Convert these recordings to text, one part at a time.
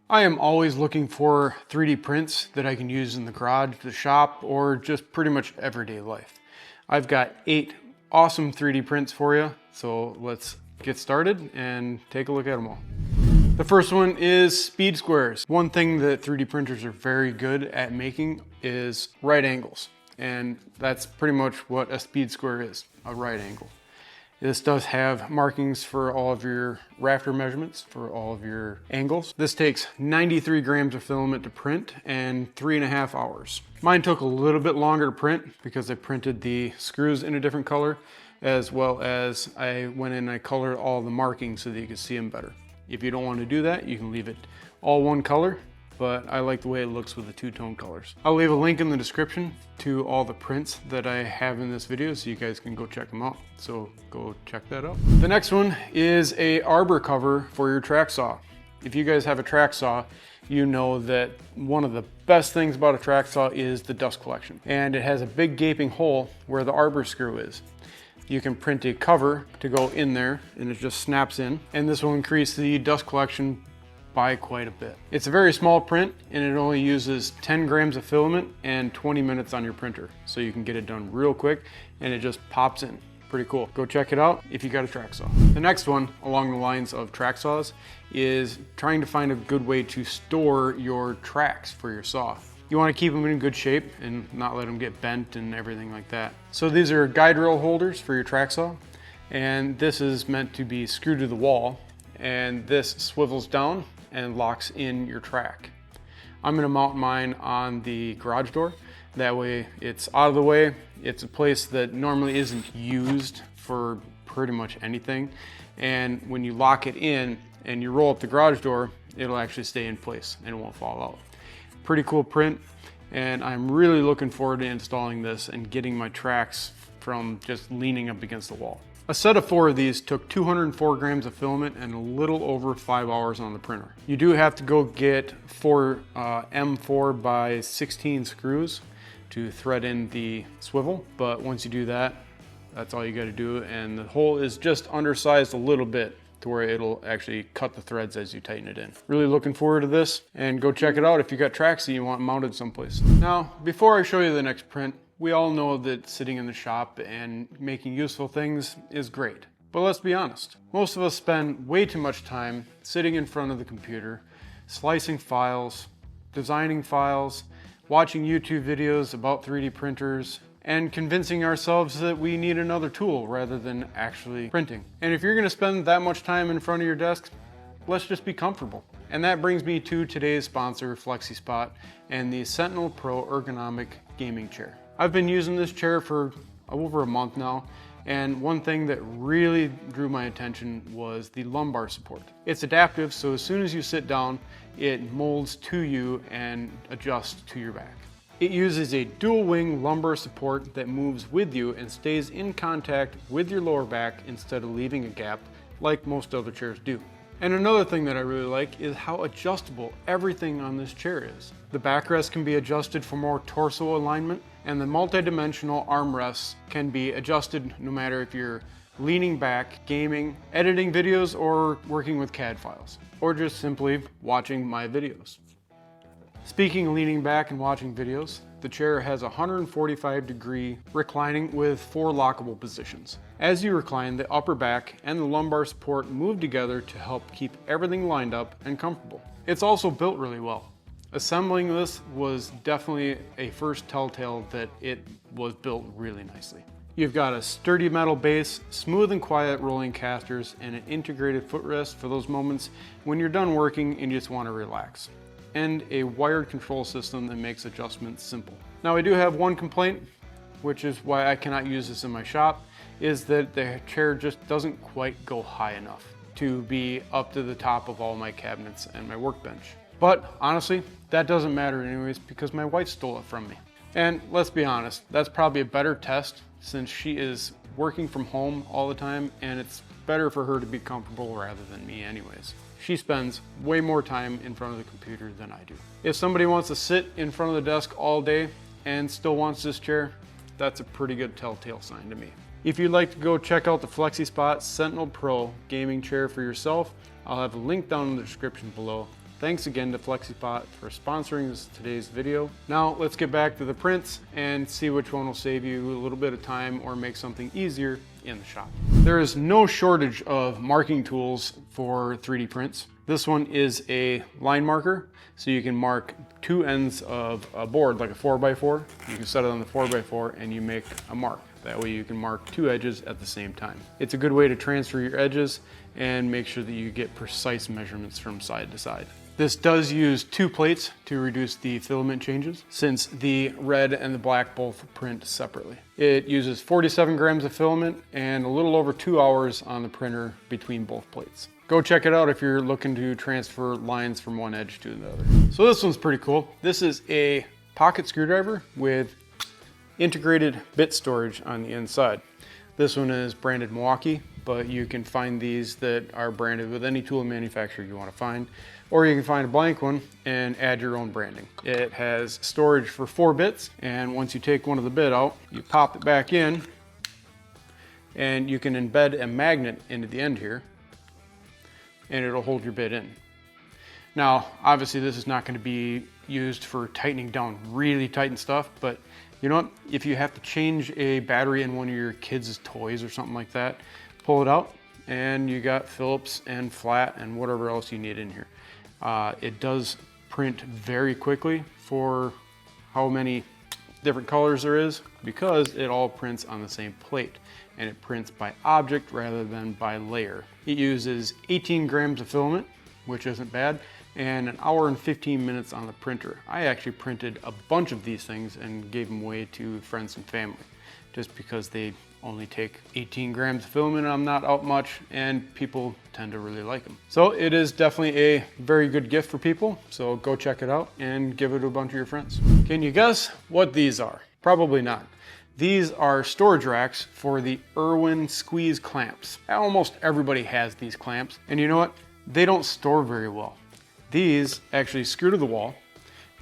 I am always looking for 3D prints that I can use in the garage, the shop, or just pretty much everyday life. I've got 8 awesome 3D prints for you, so let's get started and take a look at them all. The first one is speed squares. One thing that 3D printers are very good at making is right angles, and that's pretty much what a speed square is, a right angle. This does have markings for all of your rafter measurements, for all of your angles. This takes 93 grams of filament to print and 3.5 hours. Mine took a little bit longer to print because I printed the screws in a different color, as well as I went in and I colored all the markings so that you could see them better. If you don't want to do that, you can leave it all one color, but I like the way it looks with the two-tone colors. I'll leave a link in the description to all the prints that I have in this video so you guys can go check them out. So go check that out. The next one is a Arbor cover for your track saw. If you guys have a track saw, you know that one of the best things about a track saw is the dust collection. And it has a big gaping hole where the Arbor screw is. You can print a cover to go in there and it just snaps in, and this will increase the dust collection by quite a bit. It's a very small print and it only uses 10 grams of filament and 20 minutes on your printer. So you can get it done real quick and it just pops in. Pretty cool. Go check it out if you got a track saw. The next one along the lines of track saws is trying to find a good way to store your tracks for your saw. You want to keep them in good shape and not let them get bent and everything like that. So these are guide rail holders for your track saw, and this is meant to be screwed to the wall, and this swivels down and locks in your track. I'm gonna mount mine on the garage door. That way it's out of the way. It's a place that normally isn't used for pretty much anything. And when you lock it in and you roll up the garage door, it'll actually stay in place and it won't fall out. Pretty cool print. And I'm really looking forward to installing this and getting my tracks from just leaning up against the wall. A set of 4 of these took 204 grams of filament and a little over 5 hours on the printer. You do have to go get 4 M4 by 16 screws to thread in the swivel, but once you do that, that's all you got to do, and the hole is just undersized a little bit to where it'll actually cut the threads as you tighten it in. Really looking forward to this, and go check it out if you got tracks that you want mounted someplace. Now, before I show you the next print, we all know that sitting in the shop and making useful things is great. But let's be honest, most of us spend way too much time sitting in front of the computer, slicing files, designing files, watching YouTube videos about 3D printers, and convincing ourselves that we need another tool rather than actually printing. And if you're gonna spend that much time in front of your desk, let's just be comfortable. And that brings me to today's sponsor, FlexiSpot, and the Sentinel Pro Ergonomic Gaming Chair. I've been using this chair for over a month now, and one thing that really drew my attention was the lumbar support. It's adaptive, so as soon as you sit down, it molds to you and adjusts to your back. It uses a dual wing lumbar support that moves with you and stays in contact with your lower back instead of leaving a gap like most other chairs do. And another thing that I really like is how adjustable everything on this chair is. The backrest can be adjusted for more torso alignment, and the multi-dimensional armrests can be adjusted no matter if you're leaning back, gaming, editing videos, or working with CAD files, or just simply watching my videos. Speaking of leaning back and watching videos, the chair has 145-degree reclining with 4 lockable positions. As you recline, the upper back and the lumbar support move together to help keep everything lined up and comfortable. It's also built really well. Assembling this was definitely a first telltale that it was built really nicely. You've got a sturdy metal base, smooth and quiet rolling casters, and an integrated footrest for those moments when you're done working and you just want to relax. And a wired control system that makes adjustments simple. Now I do have one complaint, which is why I cannot use this in my shop, is that the chair just doesn't quite go high enough to be up to the top of all my cabinets and my workbench. But honestly, that doesn't matter anyways because my wife stole it from me. And let's be honest, that's probably a better test since she is working from home all the time and it's better for her to be comfortable rather than me anyways. She spends way more time in front of the computer than I do. If somebody wants to sit in front of the desk all day and still wants this chair, that's a pretty good telltale sign to me. If you'd like to go check out the FlexiSpot Sentinel Pro gaming chair for yourself, I'll have a link down in the description below. Thanks again to FlexiSpot for sponsoring today's video. Now let's get back to the prints and see which one will save you a little bit of time or make something easier in the shop. There is no shortage of marking tools for 3D prints. This one is a line marker, so you can mark two ends of a board, like a 4x4. You can set it on the 4x4 and you make a mark. That way you can mark two edges at the same time. It's a good way to transfer your edges and make sure that you get precise measurements from side to side. This does use two plates to reduce the filament changes, since the red and the black both print separately. It uses 47 grams of filament and a little over 2 hours on the printer between both plates. Go check it out if you're looking to transfer lines from one edge to the other. So this one's pretty cool. This is a pocket screwdriver with integrated bit storage on the inside. This one is branded Milwaukee, but you can find these that are branded with any tool manufacturer you want to find, or you can find a blank one and add your own branding. It has storage for 4 bits, and once you take one of the bit out, you pop it back in, and you can embed a magnet into the end here, and it'll hold your bit in. Now, obviously this is not going to be used for tightening down really tight stuff, but you know what? If you have to change a battery in one of your kids' toys or something like that, pull it out and you got Phillips and flat and whatever else you need in here. It does print very quickly for how many different colors there is, because it all prints on the same plate and it prints by object rather than by layer. It uses 18 grams of filament, which isn't bad, and 1 hour and 15 minutes on the printer. I actually printed a bunch of these things and gave them away to friends and family, just because they only take 18 grams of filament. I'm not out much and people tend to really like them. So it is definitely a very good gift for people. So go check it out and give it to a bunch of your friends. Can you guess what these are? Probably not. These are storage racks for the Irwin squeeze clamps. Almost everybody has these clamps, and you know what? They don't store very well. These actually screw to the wall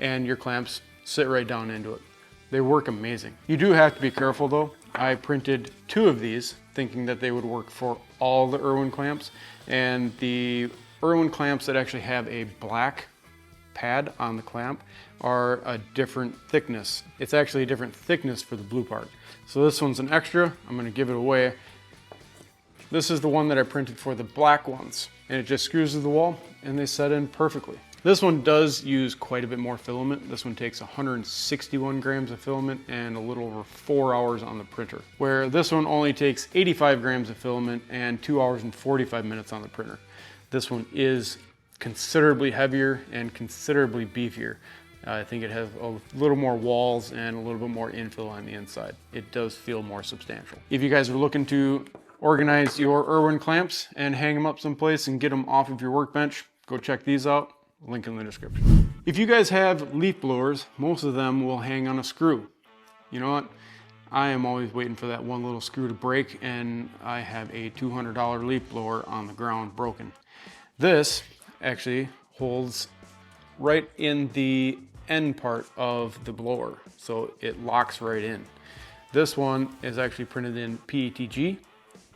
and your clamps sit right down into it. They work amazing. You do have to be careful though. I printed 2 of these thinking that they would work for all the Irwin clamps, and the Irwin clamps that actually have a black pad on the clamp are a different thickness. It's actually a different thickness for the blue part. So this one's an extra. I'm gonna give it away. This is the one that I printed for the black ones, and it just screws to the wall and they set in perfectly. This one does use quite a bit more filament. This one takes 161 grams of filament and a little over 4 hours on the printer, where this one only takes 85 grams of filament and 2 hours and 45 minutes on the printer. This one is considerably heavier and considerably beefier. I think it has a little more walls and a little bit more infill on the inside. It does feel more substantial. If you guys are looking to organize your Irwin clamps and hang them up someplace and get them off of your workbench, go check these out. Link in the description. If you guys have leaf blowers, most of them will hang on a screw. You know what? I am always waiting for that one little screw to break, and I have a $200 leaf blower on the ground broken. This actually holds right in the end part of the blower, so it locks right in. This one is actually printed in PETG.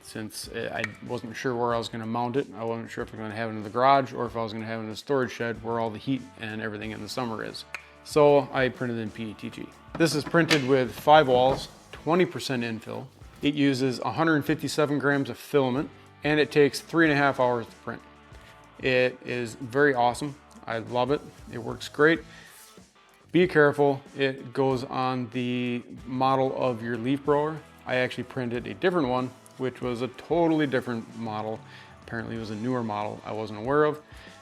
Since I wasn't sure where I was going to mount it. I wasn't sure if I was going to have it in the garage or if I was going to have it in a storage shed where all the heat and everything in the summer is. So I printed in PETG. This is printed with 5 walls, 20% infill. It uses 157 grams of filament, and it takes 3.5 hours to print. It is very awesome. I love it. It works great. Be careful. It goes on the model of your leaf blower. I actually printed a different one, which was a totally different model. Apparently it was a newer model I wasn't aware of,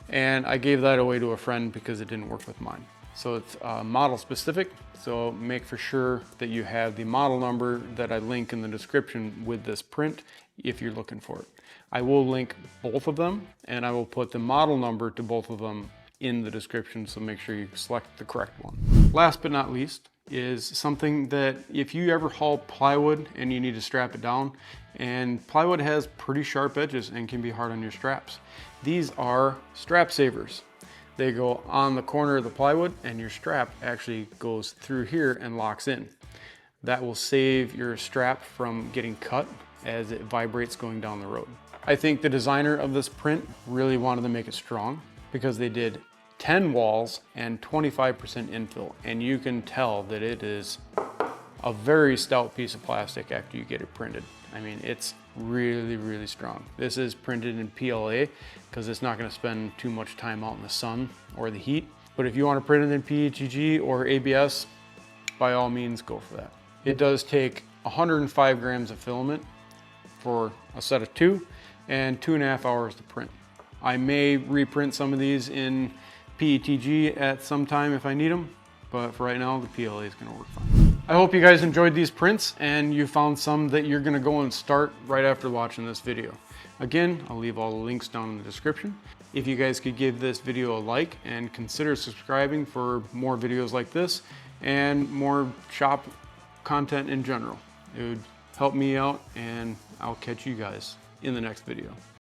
and I gave that away to a friend because it didn't work with mine. So it's model specific, so make for sure that you have the model number that I link in the description with this print if you're looking for it. I will link both of them, and I will put the model number to both of them in the description, so make sure you select the correct one. Last but not least is something that if you ever haul plywood and you need to strap it down, and plywood has pretty sharp edges and can be hard on your straps. These are strap savers. They go on the corner of the plywood and your strap actually goes through here and locks in. That will save your strap from getting cut as it vibrates going down the road. I think the designer of this print really wanted to make it strong because they did 10 walls and 25% infill, and you can tell that it is a very stout piece of plastic after you get it printed. I mean, it's really, really strong. This is printed in PLA because it's not gonna spend too much time out in the sun or the heat. But if you wanna print it in PETG or ABS, by all means, go for that. It does take 105 grams of filament for a set of 2 and 2.5 hours to print. I may reprint some of these in PETG at some time if I need them, but for right now, the PLA is gonna work fine. I hope you guys enjoyed these prints and you found some that you're gonna go and start right after watching this video. Again, I'll leave all the links down in the description. If you guys could give this video a like and consider subscribing for more videos like this and more shop content in general. It would help me out, and I'll catch you guys in the next video.